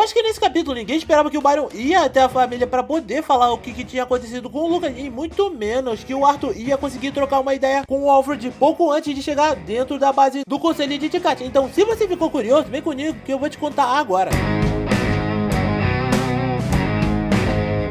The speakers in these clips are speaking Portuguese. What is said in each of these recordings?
acho que nesse capítulo ninguém esperava que o Byron ia até a família pra poder falar o que tinha acontecido com o Lucas, e muito menos que o Arthur ia conseguir trocar uma ideia com o Alfred pouco antes de chegar dentro da base do Conselho de Cat. Então, se você ficou curioso, vem comigo que eu vou te contar agora.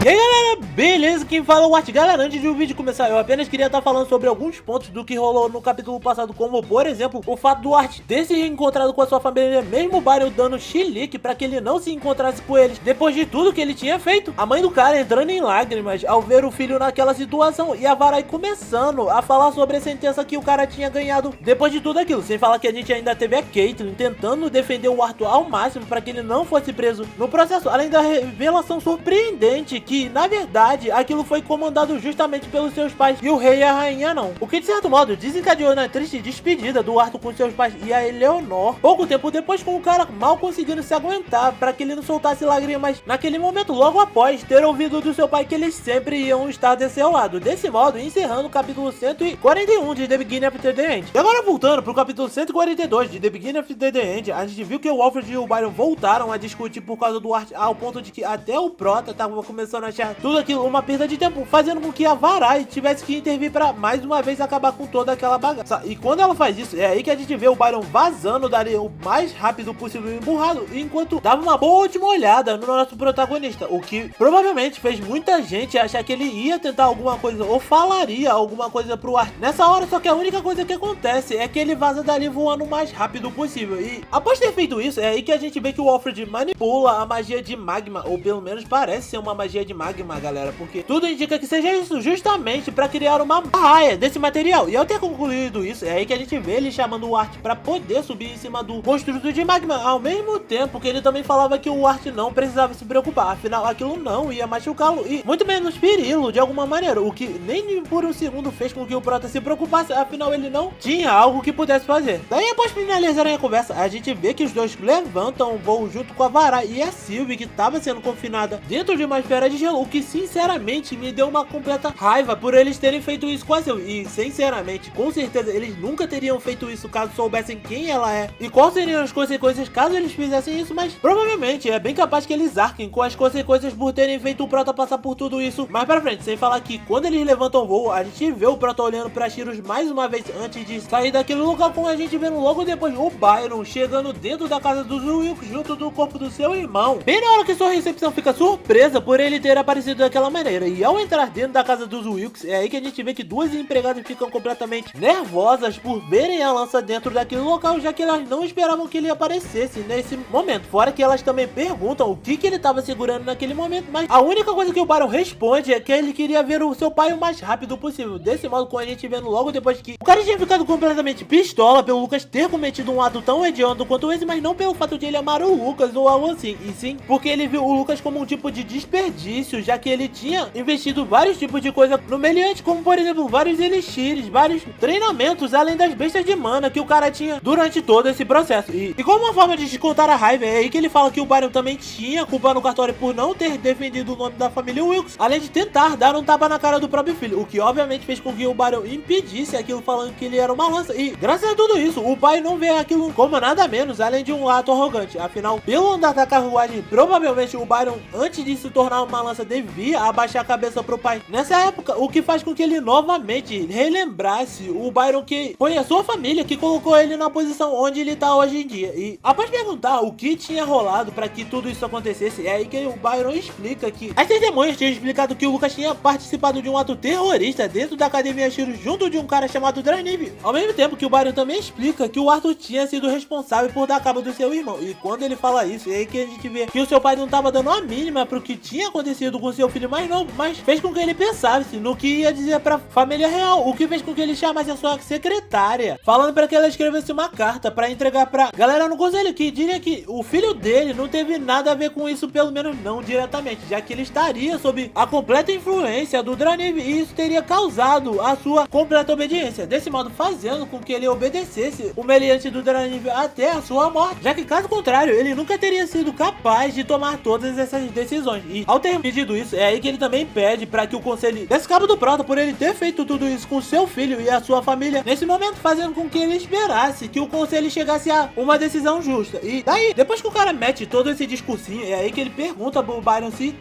E aí galera, beleza? Quem fala é o Art. Galera, antes do vídeo começar, eu apenas queria estar falando sobre alguns pontos do que rolou no capítulo passado, como por exemplo, o fato do Art ter se reencontrado com a sua família, mesmo o Byron dando chilique pra que ele não se encontrasse com eles, depois de tudo que ele tinha feito. A mãe do cara entrando em lágrimas ao ver o filho naquela situação, e a Varai começando a falar sobre a sentença que o cara tinha ganhado depois de tudo aquilo, sem falar que a gente ainda teve a Caitlyn tentando defender o Arthur ao máximo pra que ele não fosse preso no processo, além da revelação surpreendente que, na verdade, aquilo foi comandado justamente pelos seus pais e o rei e a rainha não. O que, de certo modo, desencadeou na triste despedida do Arthur com seus pais e a Eleanor, pouco tempo depois, com o cara mal conseguindo se aguentar para que ele não soltasse lágrimas naquele momento, logo após ter ouvido do seu pai que eles sempre iam estar desse seu lado. Desse modo, encerrando o capítulo 141 de The Beginning of the End. E agora, voltando pro capítulo 142 de The Beginning of the End, a gente viu que o Alfred e o Byron voltaram a discutir por causa do Art, ao ponto de que até o Prota tava começando a achar tudo aquilo uma perda de tempo, fazendo com que a Varai tivesse que intervir para mais uma vez acabar com toda aquela bagaça. E quando ela faz isso, é aí que a gente vê o Byron vazando dali o mais rápido possível, emburrado, enquanto dava uma boa última olhada no nosso protagonista, o que provavelmente fez muita gente achar que ele ia tentar alguma coisa ou falaria alguma coisa pro Art nessa hora. Só que a única coisa que acontece é que ele vaza dali voando o mais rápido possível, e após ter feito isso, é aí que a gente vê que o Alfred manipula a magia de magma, ou pelo menos parece ser uma magia de magma, galera, porque tudo indica que seja isso, justamente para criar uma raia desse material. E ao ter concluído isso, é aí que a gente vê ele chamando o Art para poder subir em cima do construto de magma, ao mesmo tempo que ele também falava que o Art não precisava se preocupar, afinal aquilo não ia machucá-lo e muito menos feri-lo de alguma maneira, o que nem por um segundo fez com que o Prota se preocupasse, afinal ele não tinha algo que pudesse fazer. Daí, após finalizarem a conversa, a gente vê que os dois levantam o voo junto com a Varai e a Sylvie, que estava sendo confinada dentro de uma esfera de gelo, o que sinceramente me deu uma completa raiva por eles terem feito isso com a Sylvie. E sinceramente, com certeza eles nunca teriam feito isso caso soubessem quem ela é e quais seriam as consequências caso eles fizessem isso, mas provavelmente é bem capaz que eles arquem com as consequências por terem feito o Prota passar por tudo isso mais pra frente. Sem falar que quando eles levantam o voo, a gente vê o Prota olhando pra Shirus mais uma vez antes de sair daquele local, com a gente vendo logo depois o Byron chegando dentro da casa dos Wilkes junto do corpo do seu irmão, bem na hora que sua recepção fica surpresa por ele ter aparecido daquela maneira. E ao entrar dentro da casa dos Wilkes, é aí que a gente vê que duas empregadas ficam completamente nervosas por verem a lança dentro daquele local, já que elas não esperavam que ele aparecesse nesse momento. Fora que elas também perguntam o que ele estava segurando naquele momento, mas a única coisa que o Byron responde é que ele queria ver o seu pai o mais rápido possível. Desse modo, com a gente vendo logo depois que o cara tinha ficado completamente pistola pelo Lucas ter cometido um ato tão hediondo quanto esse, mas não pelo fato de ele amar o Lucas ou algo assim, e sim porque ele viu o Lucas como um tipo de desperdício, já que ele tinha investido vários tipos de coisa no meliante, como por exemplo vários elixires, vários treinamentos, além das bestas de mana que o cara tinha durante todo esse processo. E como uma forma de descontar a raiva, é aí que ele fala que o Byron também tinha culpa no cartório por não ter defendido o nome da família Wilkes, além de tentar dar um tapa na cara do próprio filho, o que obviamente fez com que o Byron impedisse aquilo, falando que ele era uma lança. E graças a tudo isso, o pai não vê aquilo como nada menos além de um ato arrogante. Afinal, pelo andar da carruagem, provavelmente o Byron, antes de se tornar uma lança, devia abaixar a cabeça pro pai nessa época, o que faz com que ele novamente relembrasse o Byron, que foi a sua família que colocou ele na posição onde ele tá hoje em dia. E após perguntar o que tinha rolado para que tudo isso acontecesse, é aí que o Byron explica que as testemunhas tinham explicado que o Lucas tinha participado de um ato terrorista dentro da Academia Shirus junto de um cara chamado Draniv, ao mesmo tempo que o Byron também explica que o Arthur tinha sido responsável por dar cabo do seu irmão. E quando ele fala isso, é aí que a gente vê que o seu pai não tava dando a mínima pro que tinha acontecido com seu filho mais novo, mas fez com que ele pensasse no que ia dizer pra família real, o que fez com que ele chamasse a sua secretária, falando para que ela escrevesse uma carta para entregar pra galera no conselho, que diria que o filho dele não teve nada a ver com isso, pelo menos não diretamente, já que ele estaria sob a completa influência do Draniv e isso teria causado a sua completa obediência, desse modo fazendo com que ele obedecesse o meliante do Draniv até a sua morte, já que caso contrário ele nunca teria sido capaz de tomar todas essas decisões. E ao ter pedido isso, é aí que ele também pede pra que o conselho desse cabo do Prota por ele ter feito tudo isso com seu filho e a sua família nesse momento, fazendo com que ele esperasse que o conselho chegasse a uma decisão justa. E daí, depois que o cara mete todo esse discursinho, é aí que ele pergunta pro Byron se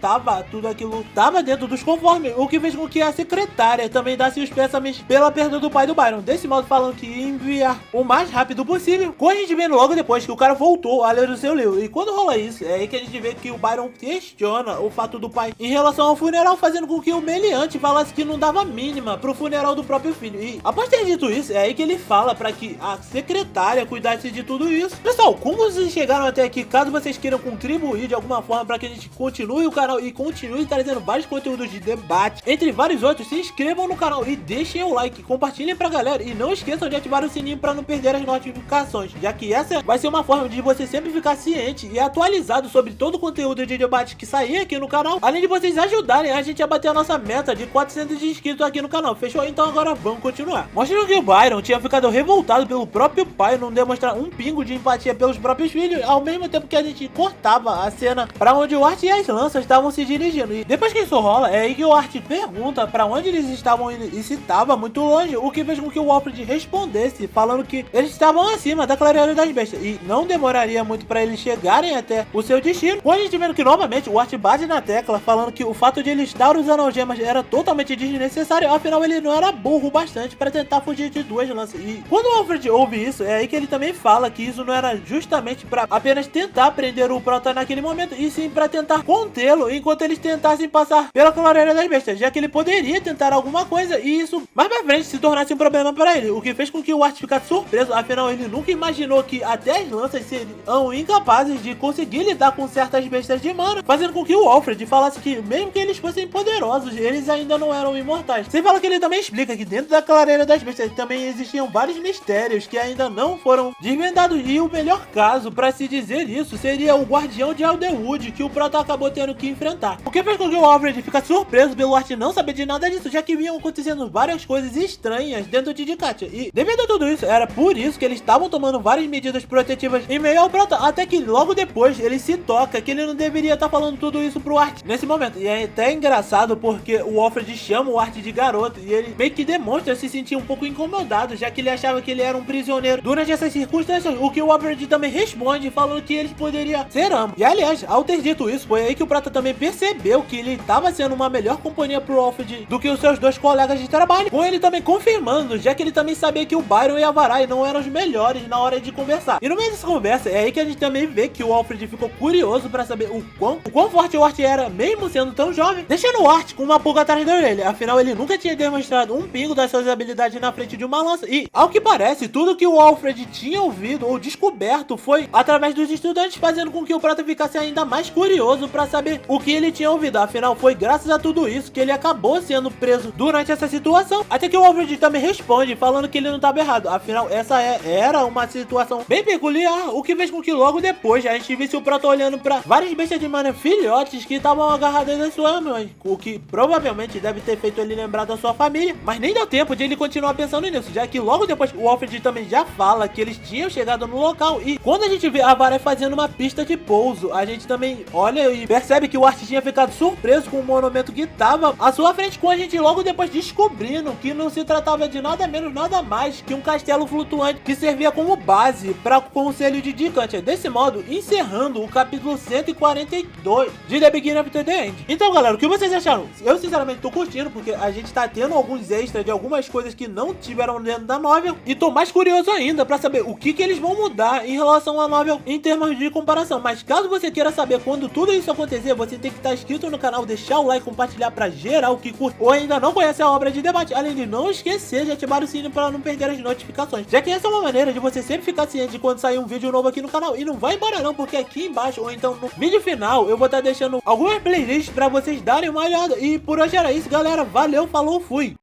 tudo aquilo tava dentro dos conformes, o que fez com que a secretária também desse os péssames pela perda do pai do Byron, desse modo falando que ia enviar o mais rápido possível, com a gente vendo logo depois que o cara voltou a ler o seu livro. E quando rola isso, é aí que a gente vê que o Byron questiona o fato do pai em relação ao funeral, fazendo com que o meliante falasse que não dava mínima pro funeral do próprio filho. E após ter dito isso, é aí que ele fala pra que a secretária cuidasse de tudo isso. Pessoal, como vocês chegaram até aqui, caso vocês queiram contribuir de alguma forma pra que a gente continue o canal e continue trazendo vários conteúdos de debate, entre vários outros, se inscrevam no canal e deixem o like, compartilhem pra galera e não esqueçam de ativar o sininho pra não perder as notificações, já que essa vai ser uma forma de você sempre ficar ciente e atualizado sobre todo o conteúdo de debate que sair aqui no canal, além de vocês ajudarem a gente a bater a nossa meta de 400 inscritos aqui no canal, fechou? Então agora vamos continuar. Mostrando que o Byron tinha ficado revoltado pelo próprio pai não demonstrar um pingo de empatia pelos próprios filhos, ao mesmo tempo que a gente cortava a cena pra onde o Art e as lanças estavam se dirigindo. E depois que isso rola, é aí que o Art pergunta pra onde eles estavam indo e se estava muito longe, o que fez com que o Alfred respondesse, falando que eles estavam acima da clareira das bestas e não demoraria muito pra eles chegarem até o seu destino. Com a gente vendo que novamente o Art bate na tecla, falando que o fato de ele estar usando algemas era totalmente desnecessário, afinal ele não era burro bastante pra tentar fugir de duas lanças. E quando o Alfred ouve isso, é aí que ele também fala que isso não era justamente pra apenas tentar prender o Prota naquele momento, e sim pra tentar contê-lo enquanto eles tentassem passar pela clareira das bestas, já que ele poderia tentar alguma coisa e isso mais pra frente se tornasse um problema para ele, o que fez com que o Art ficasse surpreso, afinal ele nunca imaginou que até as lanças seriam incapazes de conseguir lidar com certas bestas de mana, fazendo com que o Alfred falasse que mesmo que eles fossem poderosos, eles ainda não eram imortais. Sem falar que ele também explica que dentro da clareira das bestas também existiam vários mistérios que ainda não foram desvendados, e o melhor caso pra se dizer isso seria o guardião de Alderwood que o Prota acabou tendo que enfrentar, o que fez com que o Alfred ficasse surpreso pelo Art não saber de nada disso, já que vinham acontecendo várias coisas estranhas dentro de Katia, e devido a tudo isso, era por isso que eles estavam tomando várias medidas protetivas em meio ao Prota, até que logo depois ele se toca que ele não deveria estar falando tudo isso pro Art nesse momento. E é até engraçado porque o Alfred chama o Art de garoto e ele meio que demonstra se sentir um pouco incomodado, já que ele achava que ele era um prisioneiro durante essas circunstâncias, o que o Alfred também responde falando que eles poderiam ser ambos. E aliás, ao ter dito isso, foi aí que o Prota também percebeu que ele estava sendo uma melhor companhia pro Alfred do que os seus dois colegas de trabalho, com ele também confirmando, já que ele também sabia que o Byron e a Varai não eram os melhores na hora de conversar. E no meio dessa conversa, é aí que a gente também vê que o Alfred ficou curioso pra saber o quão forte o Art era, mesmo sendo tão jovem, deixando o Art com uma pulga atrás da orelha, afinal ele nunca tinha demonstrado um pingo das suas habilidades na frente de uma lança, e ao que parece, tudo que o Alfred tinha ouvido ou descoberto foi através dos estudantes, fazendo com que o Prota ficasse ainda mais curioso pra saber o que ele tinha ouvido, afinal foi graças a tudo isso que ele acabou sendo preso durante essa situação, até que o Alfred também responde falando que ele não estava errado, afinal essa era uma situação bem peculiar, o que fez com que logo depois a gente visse o Prota olhando pra várias bestas de mana filhotes que estavam agarradas nas suas mãos, o que provavelmente deve ter feito ele lembrar da sua família, mas nem deu tempo de ele continuar pensando nisso, já que logo depois o Alfred também já fala que eles tinham chegado no local, e quando a gente vê a Varai fazendo uma pista de pouso, a gente também olha e percebe que o Art tinha ficado surpreso com o monumento que estava à sua frente, com a gente logo depois descobrindo que não se tratava de nada menos, nada mais que um castelo flutuante que servia como base para o Conselho de Dicantia, desse modo encerrando o capítulo 142 de The Beginning of the End. Então galera, o que vocês acharam? Eu sinceramente tô curtindo, porque a gente tá tendo alguns extras de algumas coisas que não tiveram dentro da novel, e tô mais curioso ainda pra saber o que eles vão mudar em relação à novel em termos de comparação. Mas caso você queira saber quando tudo isso acontecer, você tem que estar inscrito no canal, deixar o like, compartilhar pra geral que curte ou ainda não conhece a obra de debate, além de não esquecer de ativar o sininho para não perder as notificações, já que essa é uma maneira de você sempre ficar ciente de quando sair um vídeo novo aqui no canal. E não vai embora não, porque aqui embaixo ou então no vídeo final eu vou estar deixando algumas playlists pra vocês darem uma olhada. E por hoje era isso galera, valeu, falou, fui!